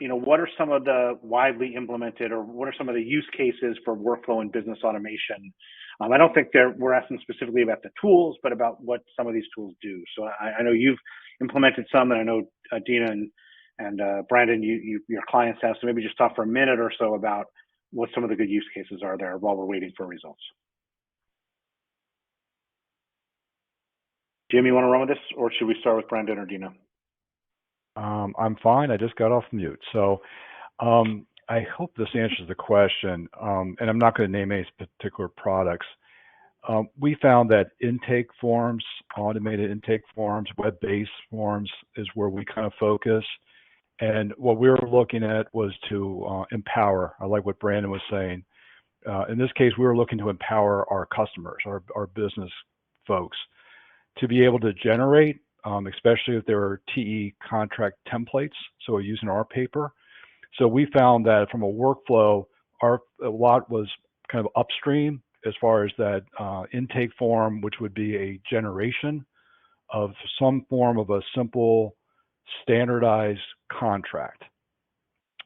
[SPEAKER 3] what are some of the widely implemented, or what are some of the use cases for workflow and business automation? I don't think we're asking specifically about the tools, but about what some of these tools do. So I know you've implemented some, and I know Dina And Brandon, your clients have, so maybe just talk for a minute or so about what some of the good use cases are there while we're waiting for results. Jim, you want to run with this, or should we start with Brandon or Dina?
[SPEAKER 6] I'm fine. I just got off mute. So I hope this answers the question, and I'm not going to name any particular products. We found that intake forms, automated intake forms, web-based forms is where we kind of focus. And what we were looking at was to empower. I like what Brandon was saying. In this case, we were looking to empower our customers, our business folks, to be able to generate, especially if there are TE contract templates, so we're using our paper. So we found that from a workflow, a lot was kind of upstream as far as that intake form, which would be a generation of some form of a simple standardized contract.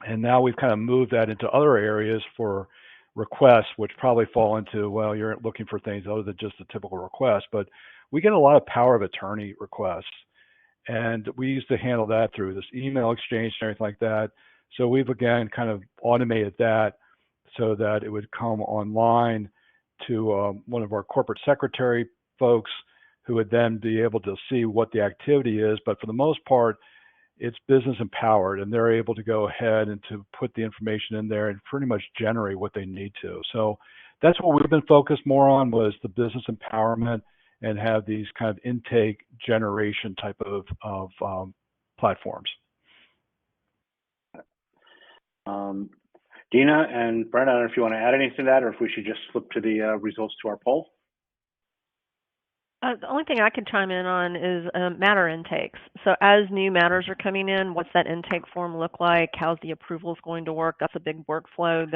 [SPEAKER 6] And now we've kind of moved that into other areas for requests, which probably fall into, well, you're looking for things other than just a typical request, but we get a lot of power of attorney requests. And we used to handle that through this email exchange and everything like that. So we've again kind of automated that so that it would come online to one of our corporate secretary folks who would then be able to see what the activity is. But for the most part, it's business empowered, and they're able to go ahead and to put the information in there and pretty much generate what they need to. So that's what we've been focused more on, was the business empowerment and have these kind of intake generation type of platforms.
[SPEAKER 3] Dina and Brent, I don't know if you want to add anything to that, or if we should just flip to the results to our poll.
[SPEAKER 4] The only thing I can chime in on is matter intakes. So as new matters are coming in, what's that intake form look like? How's the approvals going to work? That's a big workflow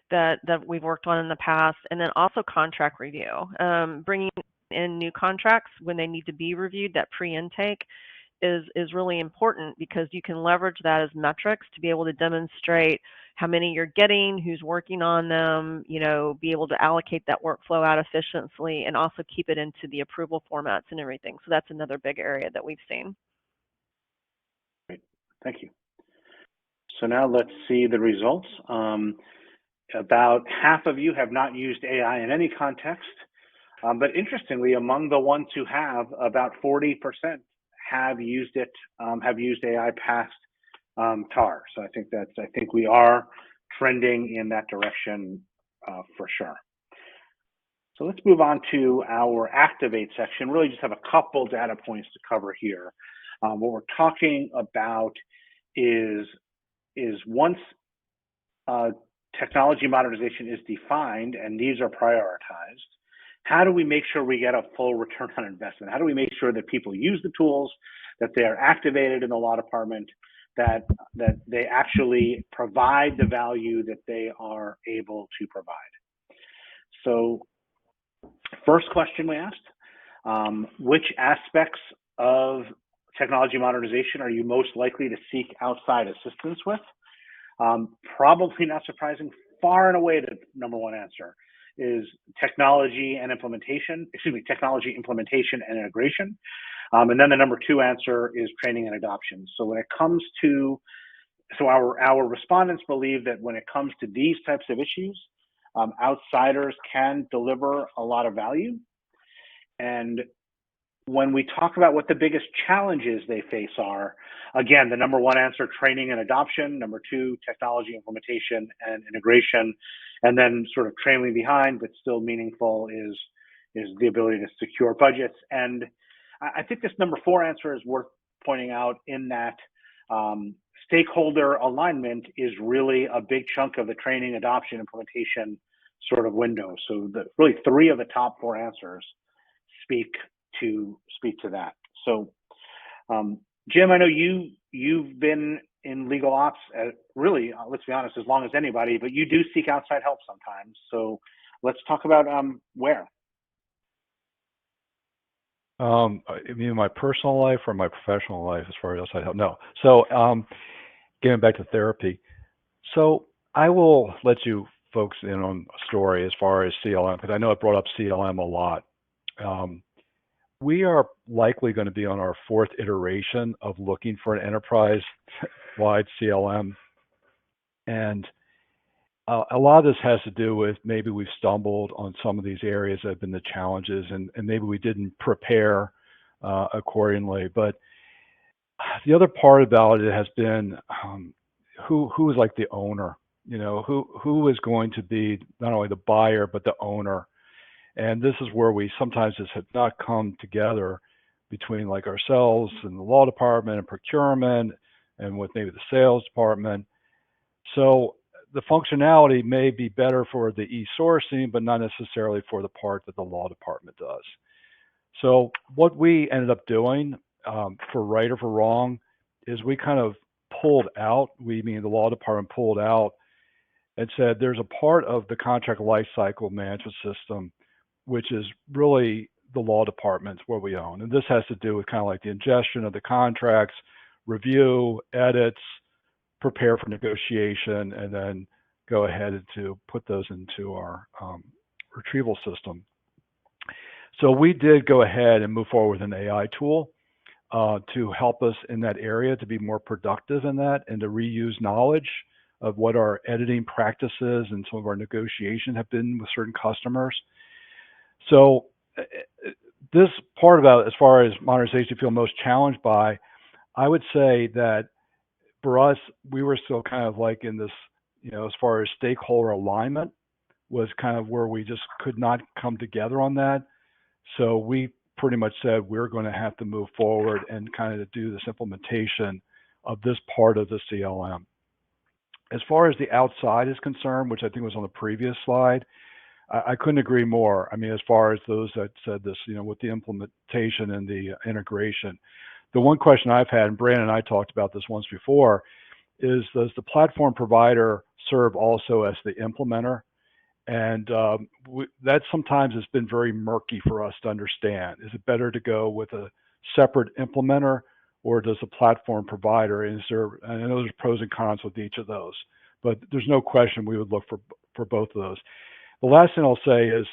[SPEAKER 4] that we've worked on in the past. And then also contract review. Bringing in new contracts when they need to be reviewed, that pre-intake is really important, because you can leverage that as metrics to be able to demonstrate how many you're getting, who's working on them, be able to allocate that workflow out efficiently, and also keep it into the approval formats and everything. So that's another big area that we've seen.
[SPEAKER 3] Great, thank you. So now let's see the results. About half of you have not used AI in any context, but interestingly, among the ones who have, about 40% have used it, have used AI past TAR. So I think we are trending in that direction for sure. So let's move on to our Activate section. Really just have a couple data points to cover here. What we're talking about is once technology modernization is defined and needs are prioritized, how do we make sure we get a full return on investment? How do we make sure that people use the tools, that they are activated in the law department, that they actually provide the value that they are able to provide? So first question we asked, which aspects of technology modernization are you most likely to seek outside assistance with? Probably not surprising, far and away the number one answer is technology implementation and integration. And then the number two answer is training and adoption. So when it comes to, our respondents believe that when it comes to these types of issues, outsiders can deliver a lot of value. And when we talk about what the biggest challenges they face are, again, the number one answer, training and adoption. Number two, technology implementation and integration. And then sort of trailing behind, but still meaningful, is the ability to secure budgets. And I think this number four answer is worth pointing out, in that stakeholder alignment is really a big chunk of the training, adoption, implementation sort of window. So really three of the top four answers speak to that. So Jim, I know you've been in legal ops really, let's be honest, as long as anybody, but you do seek outside help sometimes. So let's talk about where.
[SPEAKER 6] You mean my personal life or my professional life as far as outside help? No. So getting back to therapy. So I will let you folks in on a story as far as CLM, because I know I brought up CLM a lot. we are likely going to be on our fourth iteration of looking for an enterprise-wide CLM. And a lot of this has to do with maybe we've stumbled on some of these areas that have been the challenges, and maybe we didn't prepare accordingly. But the other part about it has been who is like the owner, who is going to be not only the buyer, but the owner. And this is where we sometimes just have not come together between like ourselves and the law department and procurement and with maybe the sales department. So the functionality may be better for the e-sourcing, but not necessarily for the part that the law department does. So what we ended up doing, for right or for wrong, is we kind of pulled out, we mean the law department pulled out and said there's a part of the contract lifecycle management system which is really the law department's what we own. And this has to do with kind of like the ingestion of the contracts, review, edits, prepare for negotiation, and then go ahead to put those into our retrieval system. So we did go ahead and move forward with an AI tool to help us in that area to be more productive in that and to reuse knowledge of what our editing practices and some of our negotiation have been with certain customers. So this part about as far as modernization feel most challenged by, I would say that for us, we were still kind of like in this, as far as stakeholder alignment was kind of where we just could not come together on that. So we pretty much said we're going to have to move forward and kind of do this implementation of this part of the CLM. As far as the outside is concerned, which I think was on the previous slide, I couldn't agree more. I mean, as far as those that said this, with the implementation and the integration, the one question I've had, and Brandon and I talked about this once before, is does the platform provider serve also as the implementer? And that sometimes has been very murky for us to understand. Is it better to go with a separate implementer, or does the platform provider, I know there's pros and cons with each of those, but there's no question we would look for both of those. The last thing I'll say is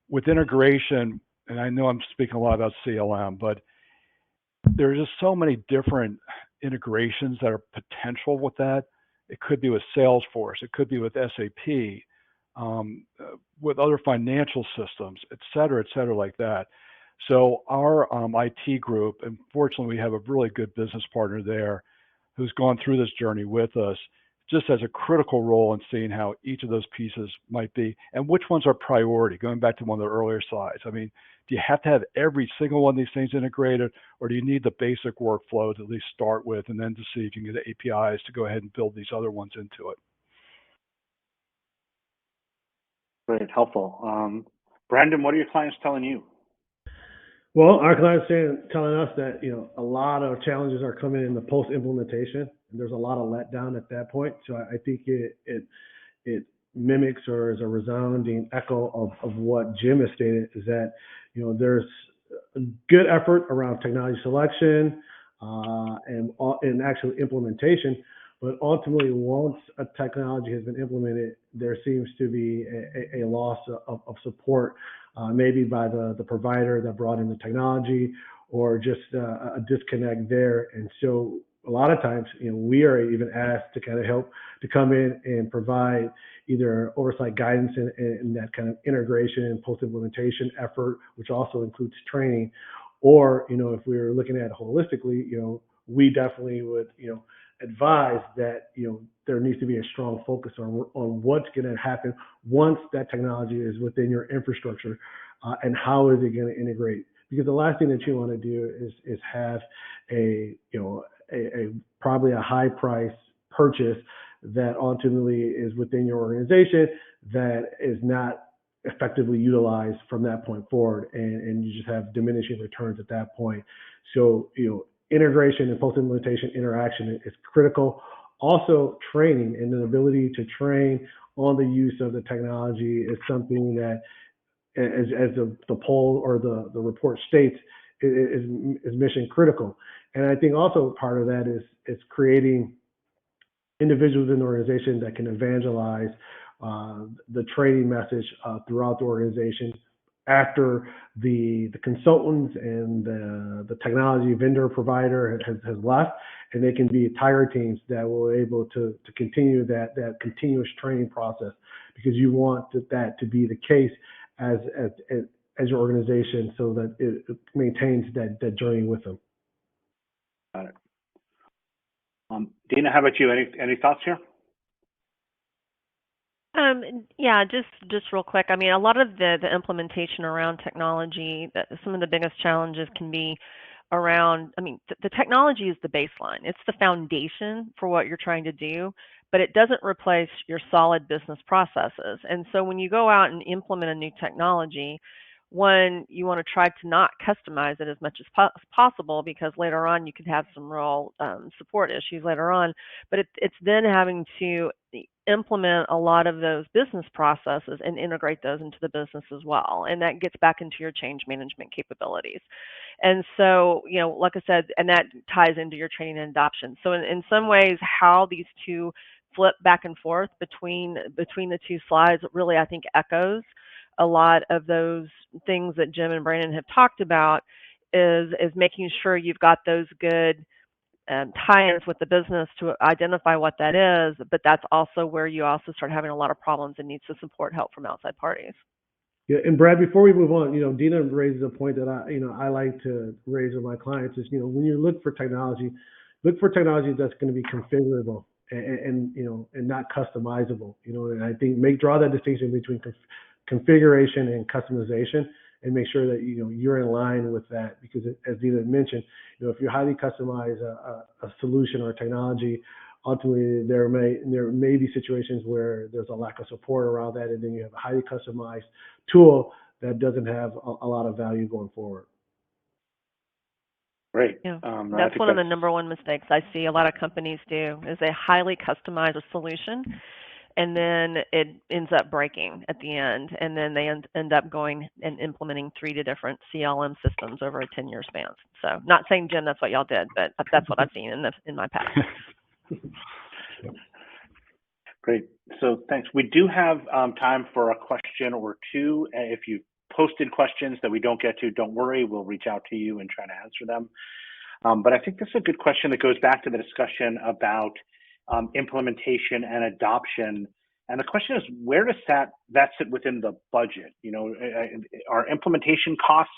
[SPEAKER 6] with integration, and I know I'm speaking a lot about CLM, but there's just so many different integrations that are potential with that. It could be with Salesforce, it could be with SAP, with other financial systems, et cetera like that. So our IT group, and fortunately we have a really good business partner there who's gone through this journey with us, just has a critical role in seeing how each of those pieces might be and which ones are priority. Going back to one of the earlier slides, I mean, do you have to have every single one of these things integrated, or do you need the basic workflow to at least start with and then to see if you can get the APIs to go ahead and build these other ones into it?
[SPEAKER 3] Great, helpful. Brandon, what are your clients telling you?
[SPEAKER 5] Well, our clients are telling us that a lot of challenges are coming in the post-implementation, and there's a lot of letdown at that point. So I think it mimics or is a resounding echo of what Jim has stated, is that there's a good effort around technology selection and actual implementation, but ultimately once a technology has been implemented, there seems to be a loss of support. Maybe by the provider that brought in the technology, or just a disconnect there. And so a lot of times, we are even asked to kind of help to come in and provide either oversight guidance in that kind of integration and post-implementation effort, which also includes training. Or, if we're looking at it holistically, we definitely would, advise that, there needs to be a strong focus on what's going to happen once that technology is within your infrastructure, and how is it going to integrate? Because the last thing that you want to do is have a probably a high price purchase that ultimately is within your organization that is not effectively utilized from that point forward, and you just have diminishing returns at that point. So, integration and post-implementation interaction is critical. Also, training and the ability to train on the use of the technology is something that, as the poll or the report states, is mission critical. And I think also part of that is creating individuals in the organization that can evangelize the training message throughout the organization, after the consultants and the technology vendor provider has left, and they can be tire teams that will able to continue that continuous training process, because you want that to be the case as your organization, so that it maintains that journey with them.
[SPEAKER 3] Got it. Dina, how about you? Any thoughts here?
[SPEAKER 4] Yeah, just real quick. I mean, a lot of the implementation around technology, some of the biggest challenges can be around, I mean, the technology is the baseline. It's the foundation for what you're trying to do, but it doesn't replace your solid business processes. And so when you go out and implement a new technology, one, you want to try to not customize it as much as possible, because later on you could have some real support issues later on. But it's then having to implement a lot of those business processes and integrate those into the business as well. And that gets back into your change management capabilities. And so, you know, like I said, and that ties into your training and adoption. So in some ways, how these two flip back and forth between the two slides really, I think, echoes a lot of those things that Jim and Brandon have talked about, is making sure you've got those good tie-ins with the business to identify what that is, but that's also where you also start having a lot of problems and needs to support help from outside parties.
[SPEAKER 5] Yeah, and Brad, before we move on, you know, Dina raises a point that I like to raise with my clients is, you know, when you look for technology that's going to be configurable and you know, and not customizable. You know, and I think draw that distinction between configuration and customization, and make sure that you're in line with that, because as Dina mentioned, you know, if you highly customize a solution or a technology, ultimately there may be situations where there's a lack of support around that, and then you have a highly customized tool that doesn't have a lot of value going forward.
[SPEAKER 3] Great.
[SPEAKER 4] Yeah, that's one of the number one mistakes I see a lot of companies do, is they highly customize a solution, and then it ends up breaking at the end, and then they end up going and implementing 3 different CLM systems over a 10-year span. So, not saying, Jim, that's what y'all did, but that's what I've seen in my past.
[SPEAKER 3] Great. So thanks. We do have time for a question or two. If you posted questions that we don't get to, don't worry. We'll reach out to you and try to answer them. But I think this is a good question that goes back to the discussion about implementation and adoption. And the question is, where does that sit within the budget? You know, are implementation costs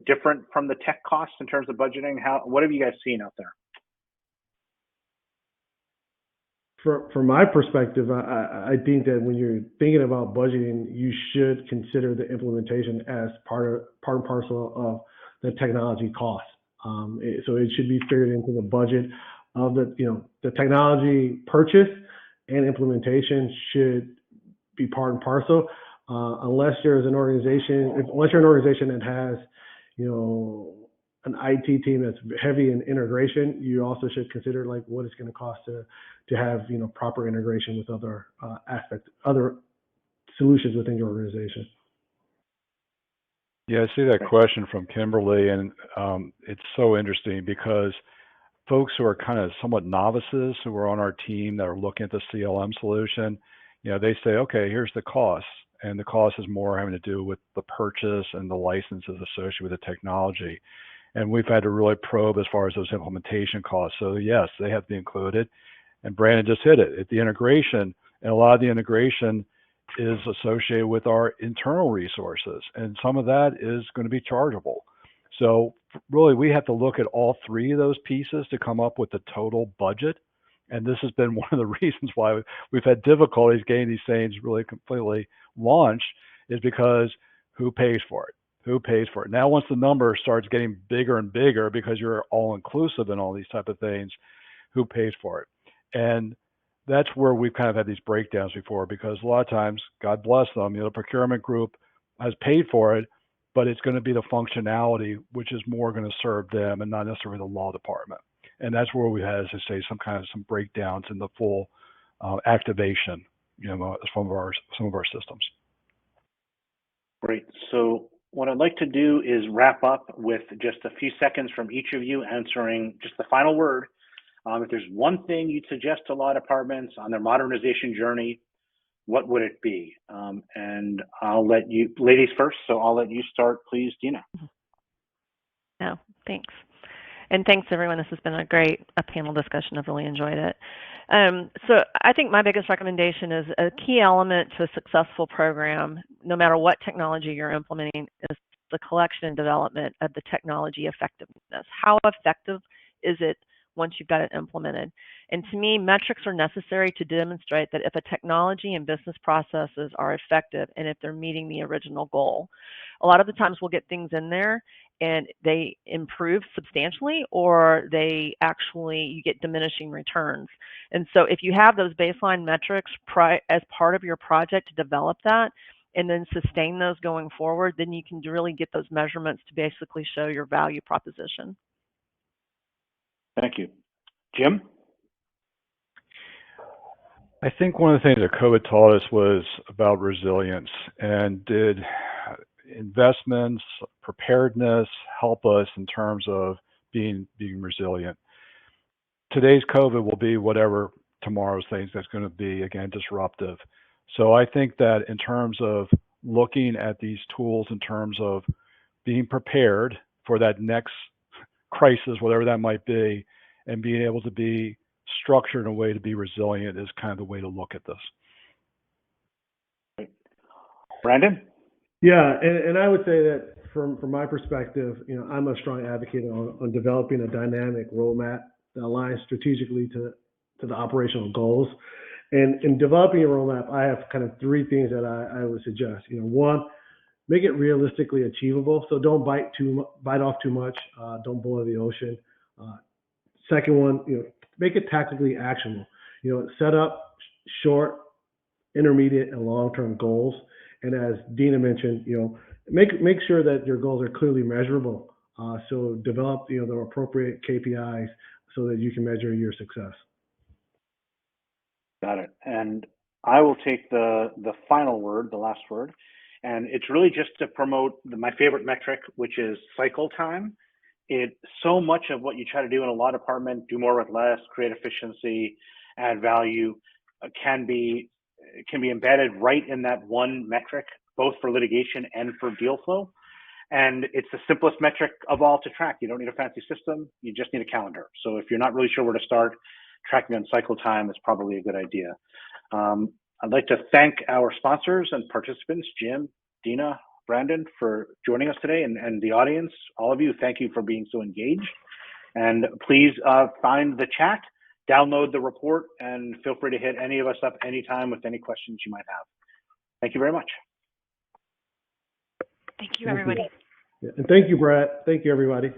[SPEAKER 3] different from the tech costs in terms of budgeting? What have you guys seen out there?
[SPEAKER 5] From my perspective, I think that when you're thinking about budgeting, you should consider the implementation as part and parcel of the technology costs. So it should be figured into the budget of the technology purchase and implementation should be part and parcel. Unless you're an organization that has, an IT team that's heavy in integration, you also should consider what it's going to cost to have proper integration with other solutions within your organization.
[SPEAKER 6] Yeah, I see that question from Kimberly, and it's so interesting because folks who are kind of somewhat novices who are on our team that are looking at the CLM solution, they say, okay, here's the cost, and the cost is more having to do with the purchase and the licenses associated with the technology. And we've had to really probe as far as those implementation costs. So yes, they have to be included. And Brandon just hit it. The integration, and a lot of the integration is associated with our internal resources, and some of that is going to be chargeable. So really, we have to look at all 3 of those pieces to come up with the total budget. And this has been one of the reasons why we've had difficulties getting these things really completely launched, is because who pays for it? Who pays for it? Now, once the number starts getting bigger and bigger because you're all inclusive in all these type of things, who pays for it? And that's where we've kind of had these breakdowns before, because a lot of times, God bless them, the procurement group has paid for it, but it's going to be the functionality which is more going to serve them and not necessarily the law department. And that's where we had, as I say, some breakdowns in the full activation, some of our systems.
[SPEAKER 3] Great. So what I'd like to do is wrap up with just a few seconds from each of you answering just the final word. If there's one thing you'd suggest to law departments on their modernization journey, what would it be? And I'll let you, ladies first, so I'll let you start, please, Dina.
[SPEAKER 4] No, thanks. And thanks, everyone. This has been a great panel discussion. I've really enjoyed it. So I think my biggest recommendation is a key element to a successful program, no matter what technology you're implementing, is the collection and development of the technology effectiveness. How effective is it once you've got it implemented? And to me, metrics are necessary to demonstrate that if a technology and business processes are effective and if they're meeting the original goal. A lot of the times we'll get things in there and they improve substantially, or they actually, you get diminishing returns. And so if you have those baseline metrics as part of your project to develop that and then sustain those going forward, then you can really get those measurements to basically show your value proposition.
[SPEAKER 3] Thank you. Jim?
[SPEAKER 6] I think one of the things that COVID taught us was about resilience, and did investments, preparedness help us in terms of being resilient. Today's COVID will be whatever tomorrow's things that's going to be, again, disruptive. So I think that in terms of looking at these tools in terms of being prepared for that next crisis, whatever that might be, and being able to be structured in a way to be resilient is kind of the way to look at this.
[SPEAKER 3] Brandon?
[SPEAKER 5] Yeah, and I would say that from my perspective, I'm a strong advocate on developing a dynamic roadmap that aligns strategically to the operational goals. And in developing a roadmap, I have kind of three things that I would suggest. One, make it realistically achievable. So don't bite off too much. Don't boil the ocean. Second one, make it tactically actionable. Set up short, intermediate, and long-term goals. And as Dina mentioned, make sure that your goals are clearly measurable. So develop the appropriate KPIs so that you can measure your success.
[SPEAKER 3] Got it. And I will take the final word, the last word, and it's really just to promote my favorite metric, which is cycle time. So much of what you try to do in a law department, do more with less, create efficiency, add value, can be embedded right in that one metric, both for litigation and for deal flow. And it's the simplest metric of all to track. You don't need a fancy system. You just need a calendar. So if you're not really sure where to start, tracking on cycle time is probably a good idea. I'd like to thank our sponsors and participants, Jim, Dina, Brandon, for joining us today, and the audience, all of you, thank you for being so engaged. And please find the chat, download the report, and feel free to hit any of us up anytime with any questions you might have. Thank you very much.
[SPEAKER 1] Thank you, everybody.
[SPEAKER 5] And thank you, Brett. Thank you, everybody.